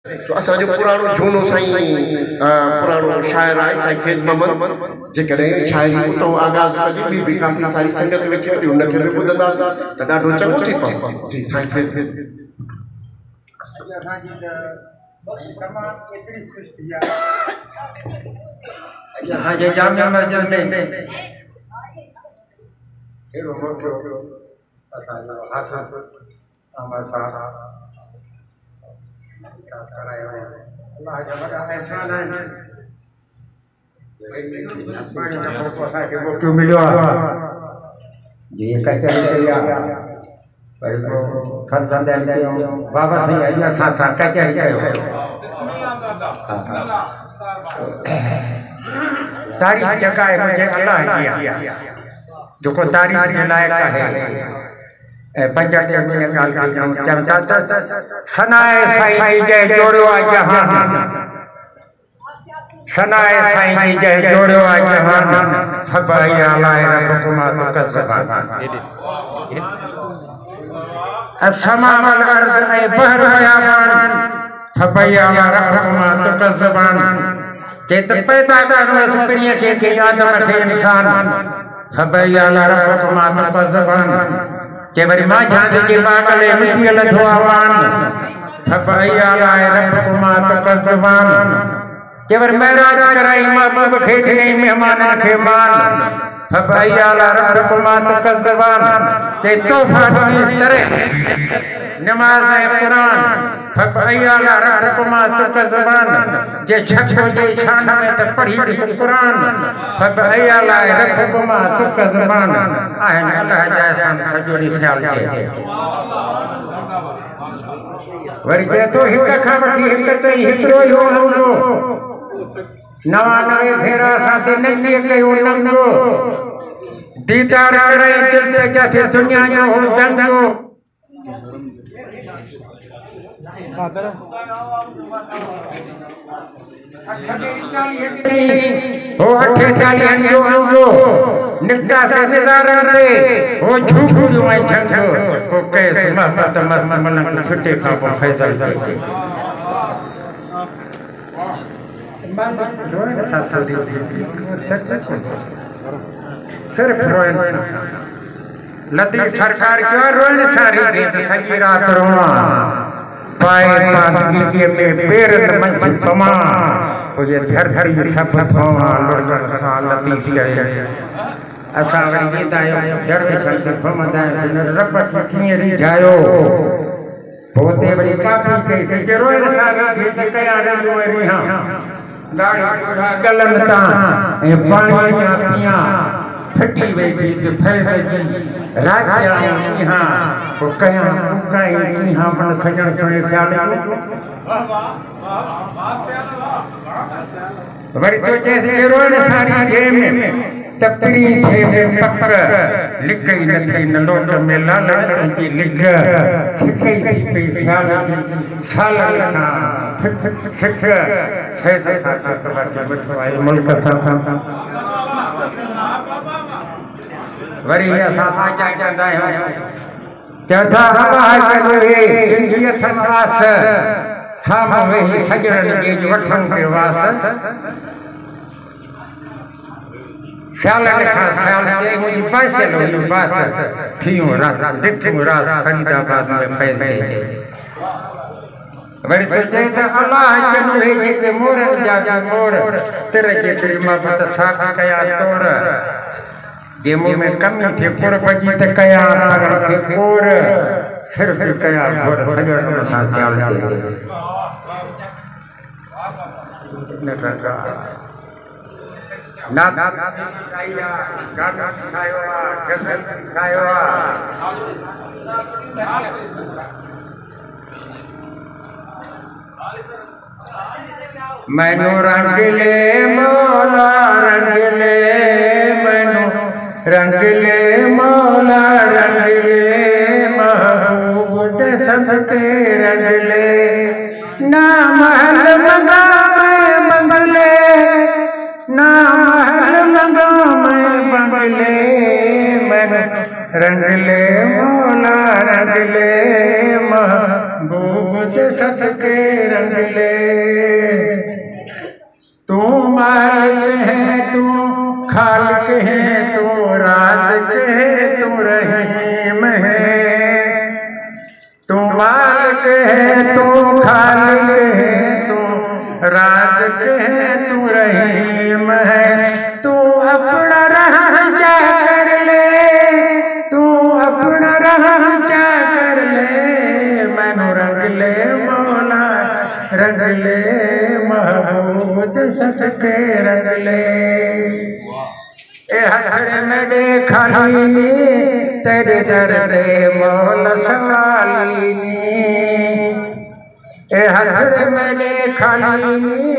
तो असांजो पुराणो झूनो साईं पुराणो शायर आहे साईं फैज़ मोहम्मद जेकॾहिं शायरी उतो आगाज़ कजी बि काफ़ी सारी संगत वेठी आहे उनखे बि ॿुधंदासीं त ॾाढो चङो थी पवंदो। जी साईं फैज़ असांजी तमामु एतिरी ख़ुशि थी आहे असांजे जामिया मस्जिद में अहिड़ो मौक़ो असांजो हाफ़िज़ अहमद साहब करायो आहे। अल्लाह जा वॾा अहसान आहिनि असांखे मौक़ो मिलियो आहे जीअं कचहरी कई आहे वरी पोइ फर्ज़ंद कयूं बाबा साईं अॼु असां सां कचहरी कयो। तारीफ़ जगह है मुझे अल्लाह की जो तारीफ़ के लायक है। पंजटे में गाल कयूं चवंदा त सनाए साईं जय जोड़ियो आहे जहान सनाए साईं जय जोड़ियो आहे जहान फबाई अलाए रबकुमा तुकज़्ज़बान अस्समा वल अर्द ऐं बहर बयाबान फबाई अला रबकुमा तुकज़्ज़बान जेत पैदा करणो सुकरिया के आदम के इंसान फबाई अला रबकुमा तुकज़्ज़बान के वरी मां झांझ के बागले मिट्टी लथो आवान फबाई अला रबकुमा तुकज़्ज़बान के वरी महराज कराई महबूब खे ॾिनई मेहमान खे मान फबाई अला रबकुमा तुकज़्ज़बान के तोहफा ॾिनी तरह नमाज ऐं कुरान फबाई अला रबकुमा तुकज़्ज़बान जे छठो जे शान में त पढ़ी ॾिस कुरान फबाई अला रबकुमा तुकज़्ज़बान आहिनि अल्लाह जा अहसान सॼो ॾींहुं ख़्याल कजे। वरी चए थो हिक खां वठी हिक ताईं हिकिड़ो ई हो 99 भेरा असां नंगे कयो नंगो दीदार कराई दिल ते जाथे दुनिया जो हो दंगो हो 48 जो अंगो निकता से नज़ारन ते हो झूठियूं ऐं झंगो हो कैस महबत मस्त मलंग छुटे खां पोइ फैज़ल के रोइन साथो दी तक सिर्फ रोइन लतीफ़ सरकार क्यों रोइन सारी थी तो सची रात रोवा पाए पानी में पैर मंच पमा तो ये धरती सब थोवा लोगन सा लतीफ़ कहे असा वरी दायो दरवेश के फमदा रब की थियरी जायो पोते वरी काफी कैसे के रोइन सारी थी कया रो रिहा गाड़ी बुढ़ा गलन ता ए पानी पिया फटी वही थी फैज़ जी रात यहाँ को कया उकाई यहाँ मन सजन सुने स्याल वरी तो जैसे रोन सारी जेम तपरी थे पपर लिख गई नथी न लोट में लाल तुझी लिख सिखई थी पे स्याल साल लिखा सिख फैज़ सा के बैठो आई मुल्क सा वरी असां सां चवंदा आहियूं चवंदा अलाह के इंडिया थकास साम्हूं वेही सजरन जे वठण के वास स्याल लिखा स्याल ते मुंहिंजी पासे लो पास थियूं रात दिथियूं रात फरीदाबाद में फैज़ के वरी तो चए त अलाह के जेके मोरन जा मोर तेरे जे दिल मोहब्बत साफ़ कया तोर जे मुंह में कमी थे पुर बजी त कया पर के पुर सिर्फ कया पुर सजन मथा स्याल के नरका ना आया गाना खायो गजल खायो मैनू रंग ले मौला रंग ले मैनू रंग ले मौला रंग ले महबूब ते सबके रंग ले ना महल मंगा मैं बंगले ना महल मंगा मैं बंगले रंग ले मौला रंग ले महबूब महबूब सदके रंग ले तू मालिक है तू खालिक है तू राज़िक है तू रहीम है तू मालिक है तू खालिक है तू राज़िक है तू रहीम है तू अपना रहजा कर ले तू अपना रहजा कर ले मैनू रंग ले मौला रंग ले महबूब सदके रंग ले ए हथड़े में देखली तेरे दर्दे मौला सवाली ए हथड़े में देखली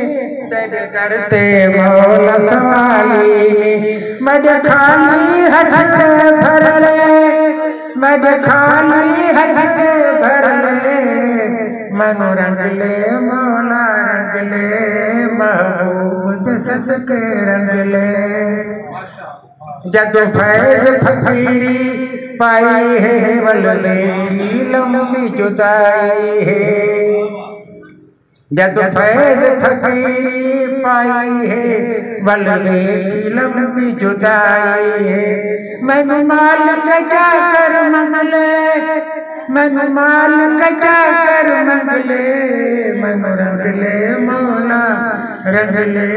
तेरे दर्दे मौला सवाली मैं खाली हथ भर ले मैं खाली हथ भर ले मनु रंग ले मौला रंग ले महबूब सदके रंग ले जद फैज़ फकीरी पाई है वल्ले लंबी जुदाई है जद फैज़ फकीरी पाई है वल्ले लंबी जुदाई है मैनू माल कचा कर मंगले मैनू माल कचा कर मंगले मैनू रंग ले मौला रंग ले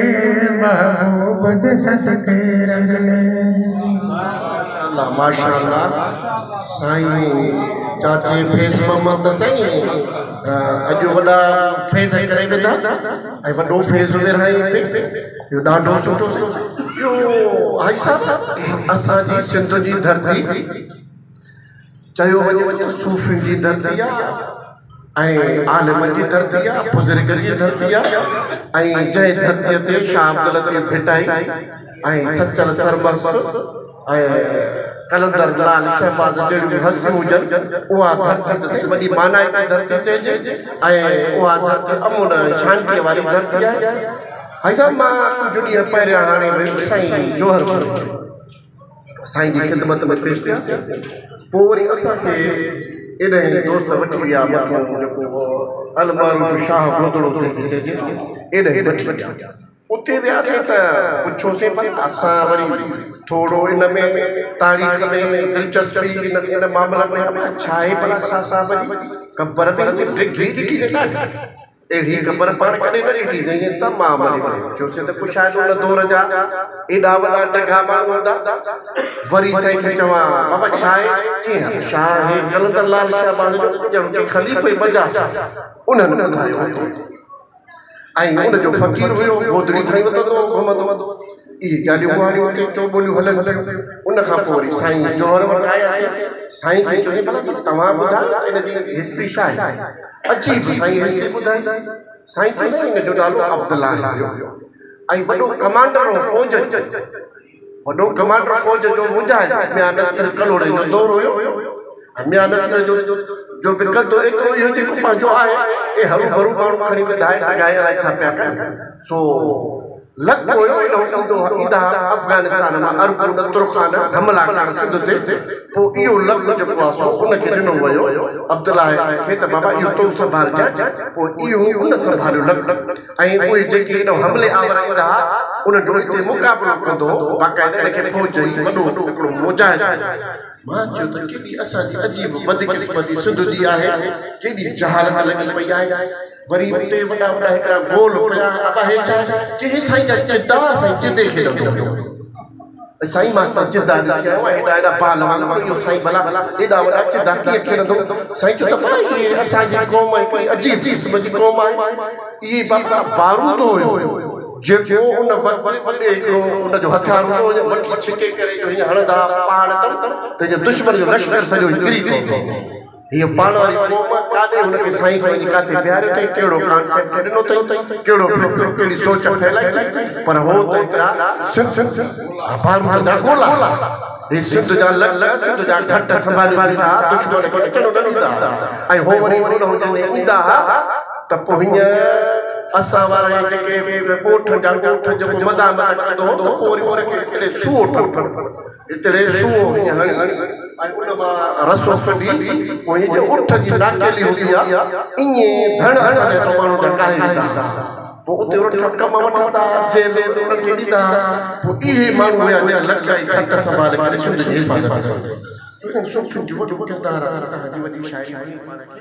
महबूब सदके रंग ले माशाअल्लाह साईं चाचे फैज़ मोहम्मद साईं अॼु वॾा फैज़ करे वेंदा ऐं वॾो फैज़ विरहाई इहो ॾाढो सुठो इहो हाई साहब असांजी सिंध जी धरती चयो वञे सूफ़ी जी धरती आहे ऐं आलिमनि जी धरती आहे बुज़ुर्गनि जी धरती आहे ऐं जंहिं धरतीअ ते शाह अब्दुल लतीफ़ भिटाई ऐं सचल सरमस्त कलंदर लाल शहबाज जहिड़ियूं हस्तियूं हुजनि उहा धरती ते वॾी मानाई जी धरती चइजे ऐं उहा धरती अमन शांतीअ वारी धरती आहे भाई साहब मां कुझु ॾींहं पहिरियां हाणे वियुसि साईं जोहर साईं जी ख़िदमत में पेश थियासीं पोइ वरी असांखे एॾा दोस्त वठी विया मथां जेको अलमारू शाह गोदड़ो ते चइजे एॾा वठी विया उते वियासीं त पुछोसीं पर असां वरी थोरो इन में तारीख़ में दिलचस्पी इन मामला में छा आहे भला असां साहिब जी क़बर में ॾिठी अहिड़ी क़बर पाण कॾहिं न ॾिठी ईअं तमामु वरी चयोसीं त कुझु शायदि उन दौर जा एॾा वॾा डगा माण्हू हूंदा वरी साईं खे चवां बाबा छा आहे कीअं छा आहे कलंदर लाल शहबाज जो ॼण ख़लीफ़े बजा उन्हनि ॿुधायो ऐं उनजो फ़क़ीर हुयो गोदड़ी खणी वठंदो घुमंदो इहे ॻाल्हियूं वारियूं हुते चोॿोलियूं हलनि उन खां पोइ वरी साईं जोहर वटि आयासीं साईं खे चयोसीं भला तव्हां ॿुधायो इन जी हिस्ट्री छा आहे अजीब साईं हिस्ट्री ॿुधाई साईं चयो इन जो नालो अब्दुल्ला हुयो ऐं वॾो कमांडर फ़ौज वॾो कमांडर फ़ौज जो मुजाहिद मियां नस्र कलोड़े जो दौर हुयो मियां नस्र जो बि कदो एतिरो इहो जेको पंहिंजो आहे ए हरू भरू माण्हू खणी विधाए लॻाए अलाए छा पिया कनि सो लॻ हुयो ईंदा अफ़गानिस्तान मां अरबुन तुर्खान हमला करणु सिंध ते पोइ इहो लॻ जेको आहे सो उनखे ॾिनो वियो अब्दुल्ला खे त बाबा इहो तूं संभालजांइ पोइ इहो उन संभालियो लॻ ऐं उहे जेके एॾो हमले आवर ईंदा उन जो हिते मुक़ाबिलो कंदो बाक़ाइदा इनखे फ़ौज जी वॾो हिकिड़ो मुजाहिद मां चयो त केॾी असांजी अजीब बदकिस्मती सिंध जी आहे केॾी जहालत लॻी पई आहे वरी उते वॾा वॾा हिकिड़ा गोल पिया अबा हे छा चई साईं जा चिदा साईं चिदे खेॾंदो साईं मां त चिदा ॾिसी आयो आहियां एॾा पहलवान इहो साईं भला एॾा वॾा चिदा कीअं खेॾंदो साईं चयो त इहे असांजी क़ौम हिकिड़ी अजीब क़िस्म जी क़ौम आहे इहे बाबा बारूद हुयो जेको उन वॾे हिकिड़ो उनजो हथियार हूंदो वठी छिके करे हीअं हणंदा पहाड़ त जो दुश्मन जो लश्कर सॼो किरी पवंदो हीअ पाण वारी क़ौम काॾे हुनखे साईं खे वञी काथे बीहारियो अथई कहिड़ो कॉन्सेप्ट ॾिनो अथई कहिड़ो फिक्र कहिड़ी सोच फैलाई अथई पर हो त एतिरा बारूद जा गोला हे सिंध जा लॻ सिंध जा ढट संभाले वेठा दुश्मन खे अचणु न ॾींदा ऐं हो वरी उन जॾहिं ईंदा त पोइ हीअं असां वारा जेके ॻोठ जा ॻोठ जेको मज़ामत कंदो पोइ वरी उनखे हिकिड़े सूओ ठहनि हिकिड़े सूओ हीअं हणी रसो कढी पोइ जे उठ जी नाकेली हूंदी आहे ईअं धण असांजे तो माण्हू जा काहे ॾींदा पोइ उते उन्हनि खां कम वठंदा जेल उन्हनि खे ॾींदा पोइ इहे माण्हू हुया जेका लटकाई खट संभाले करे सिंध जी हिफ़ाज़त कंदा। सुफ़ियुनि जो वॾो किरदारु आहे, वॾी शाइरी हुई पाण खे।